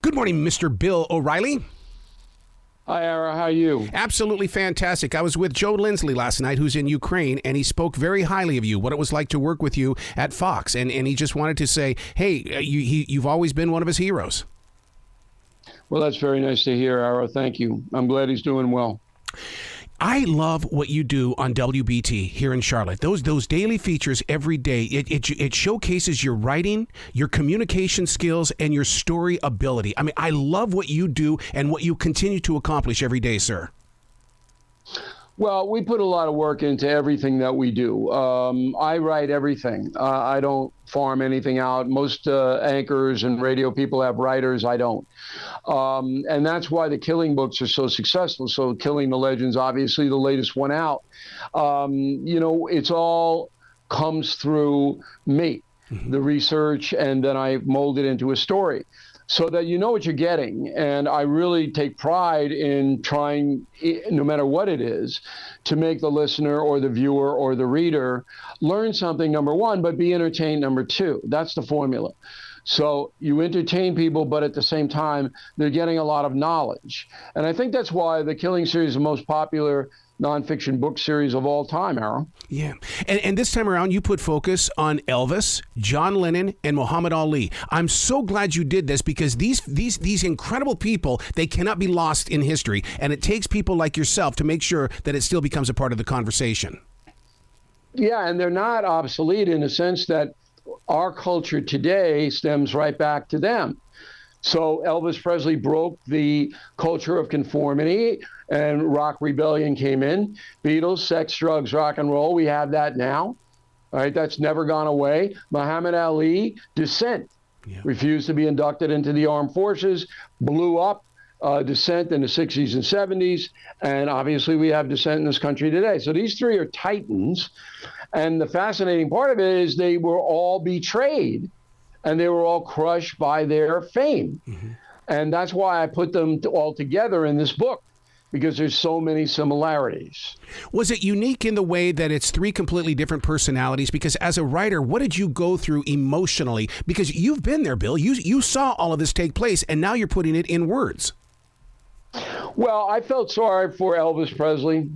Good morning, Mr. Bill O'Reilly. Hi, Ara. How are you? Absolutely fantastic. I was with Joe Lindsley last night, who's in Ukraine, and he spoke very highly of you, what it was like to work with you at Fox. And he just wanted to say, hey, you've always been one of his heroes. Well, that's very nice to hear, Ara. Thank you. I'm glad he's doing well. I love what you do on WBT here in Charlotte. Those daily features every day, it showcases your writing, your communication skills, and your story ability. I mean, I love what you do and what you continue to accomplish every day, sir. Well, we put a lot of work into everything that we do. I write everything. I don't farm anything out. Most anchors and radio people have writers. I don't. And that's why the Killing books are so successful. So Killing the Legends, obviously the latest one out. It's all comes through me, the research, and then I mold it into a story, so that you know what you're getting. And I really take pride in trying, no matter what it is, to make the listener or the viewer or the reader learn something, number one, but be entertained, number two. That's the formula. So you entertain people, but at the same time, they're getting a lot of knowledge. And I think that's why the Killing series is the most popular nonfiction book series of all time, Aaron. Yeah. And this time around, you put focus on Elvis, John Lennon, and Muhammad Ali. I'm so glad you did this, because these incredible people, they cannot be lost in history. And it takes people like yourself to make sure that it still becomes a part of the conversation. Yeah, and they're not obsolete in the sense that our culture today stems right back to them. So Elvis Presley broke the culture of conformity, and rock rebellion came in. Beatles, sex, drugs, rock and roll, we have that now. All right, that's never gone away. Muhammad Ali, dissent. Yeah. Refused to be inducted into the armed forces, blew up dissent in the 60s and 70s, and obviously we have dissent in this country today. So these three are titans, and the fascinating part of it is they were all betrayed, and they were all crushed by their fame. Mm-hmm. And that's why I put them all together in this book, because there's so many similarities. Was it unique in the way that it's three completely different personalities? Because as a writer, what did you go through emotionally? Because you've been there, Bill. You saw all of this take place, and now you're putting it in words. Well, I felt sorry for Elvis Presley.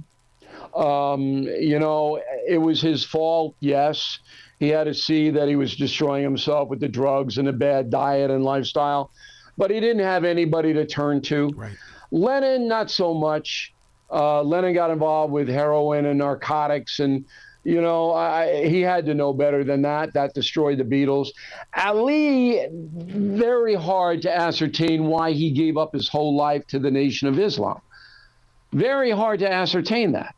It was his fault, yes. He had to see that he was destroying himself with the drugs and the bad diet and lifestyle, but he didn't have anybody to turn to. Right. Lennon, not so much. Lennon got involved with heroin and narcotics, and he had to know better than that. That destroyed the Beatles. Ali, very hard to ascertain why he gave up his whole life to the Nation of Islam. Very hard to ascertain that,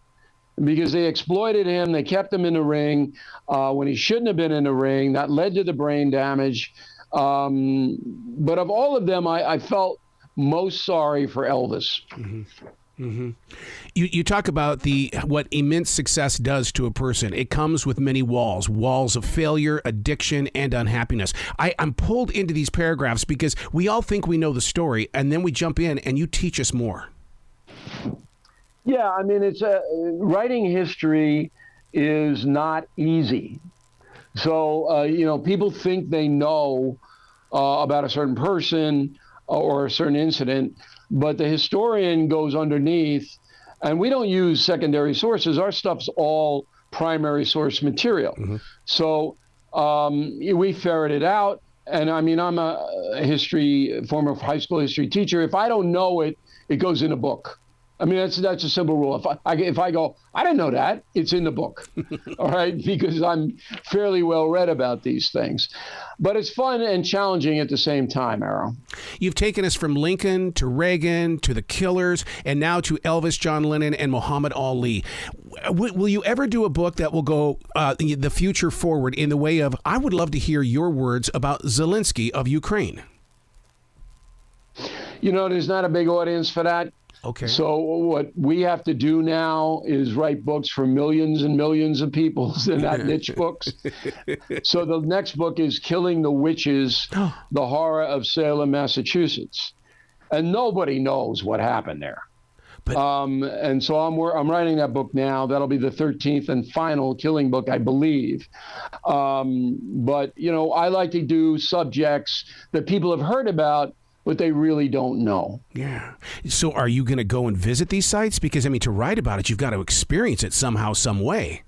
because they exploited him. They kept him in the ring when he shouldn't have been in the ring. That led to the brain damage. But of all of them, I felt most sorry for Elvis. Mm-hmm. Mm-hmm. You talk about what immense success does to a person. It comes with many walls of failure, addiction, and unhappiness. I'm pulled into these paragraphs because we all think we know the story, and then we jump in and you teach us more. Yeah, I mean, writing history is not easy. So, people think they know about a certain person or a certain incident, but the historian goes underneath, and we don't use secondary sources. Our stuff's all primary source material. Mm-hmm. So we ferret it out. And I mean, I'm a former high school history teacher. If I don't know it, it goes in a book. I mean, that's a simple rule. If I go, I didn't know that, it's in the book, all right? Because I'm fairly well read about these things. But it's fun and challenging at the same time, Arrow. You've taken us from Lincoln to Reagan to the Killers and now to Elvis, John Lennon, and Muhammad Ali. Will you ever do a book that will go the future forward in the way of, I would love to hear your words about Zelensky of Ukraine? There's not a big audience for that. Okay. So what we have to do now is write books for millions and millions of people. They're not niche books. So the next book is Killing the Witches, the Horror of Salem, Massachusetts. And nobody knows what happened there. But, and so I'm writing that book now. That'll be the 13th and final Killing book, I believe. But, I like to do subjects that people have heard about, but they really don't know. Yeah. So are you going to go and visit these sites? Because, I mean, to write about it, you've got to experience it somehow, some way.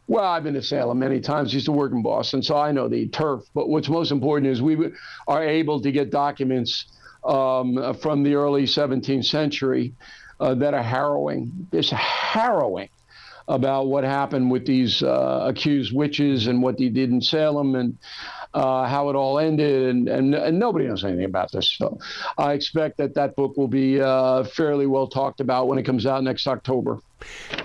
Well, I've been to Salem many times. I used to work in Boston, so I know the turf. But what's most important is we are able to get documents from the early 17th century that are harrowing. It's harrowing about what happened with these accused witches and what they did in Salem and how it all ended. And nobody knows anything about this. So I expect that book will be fairly well talked about when it comes out next October.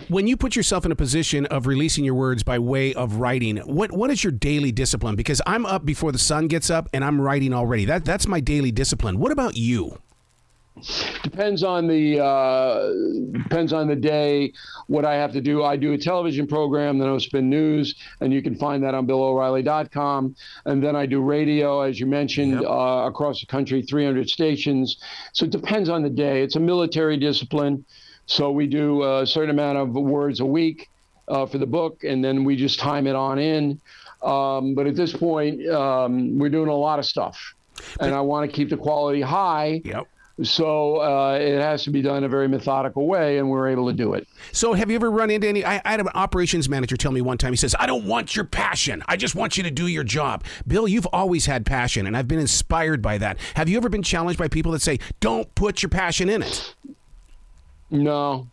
When you put yourself in a position of releasing your words by way of writing, what is your daily discipline? Because I'm up before the sun gets up and I'm writing already. That's my daily discipline. What about you? Depends on the day, what I have to do. I do a television program, then I'll spin news, and you can find that on BillO'Reilly.com. And then I do radio, as you mentioned, across the country, 300 stations. So it depends on the day. It's a military discipline. So we do a certain amount of words a week for the book, and then we just time it on in. But at this point, we're doing a lot of stuff, and I want to keep the quality high. Yep. So it has to be done in a very methodical way, and we're able to do it. So have you ever run into any... I had an operations manager tell me one time, he says, I don't want your passion. I just want you to do your job. Bill, you've always had passion, and I've been inspired by that. Have you ever been challenged by people that say, don't put your passion in it? No.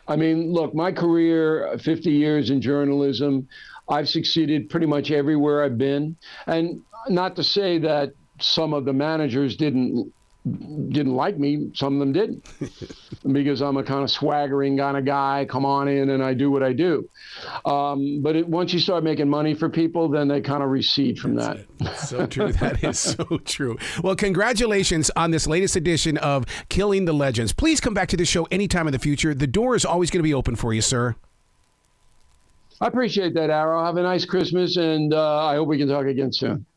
I mean, look, my career, 50 years in journalism, I've succeeded pretty much everywhere I've been. And not to say that some of the managers didn't like me. Some of them didn't, because I'm a kind of swaggering kind of guy. Come on in, and I do what I do. But once you start making money for people, then they kind of recede from that. So true. That is so true. Well, congratulations on this latest edition of Killing the Legends. Please come back to the show anytime in the future. The door is always going to be open for you, sir. I appreciate that, Arrow. Have a nice Christmas, and I hope we can talk again soon.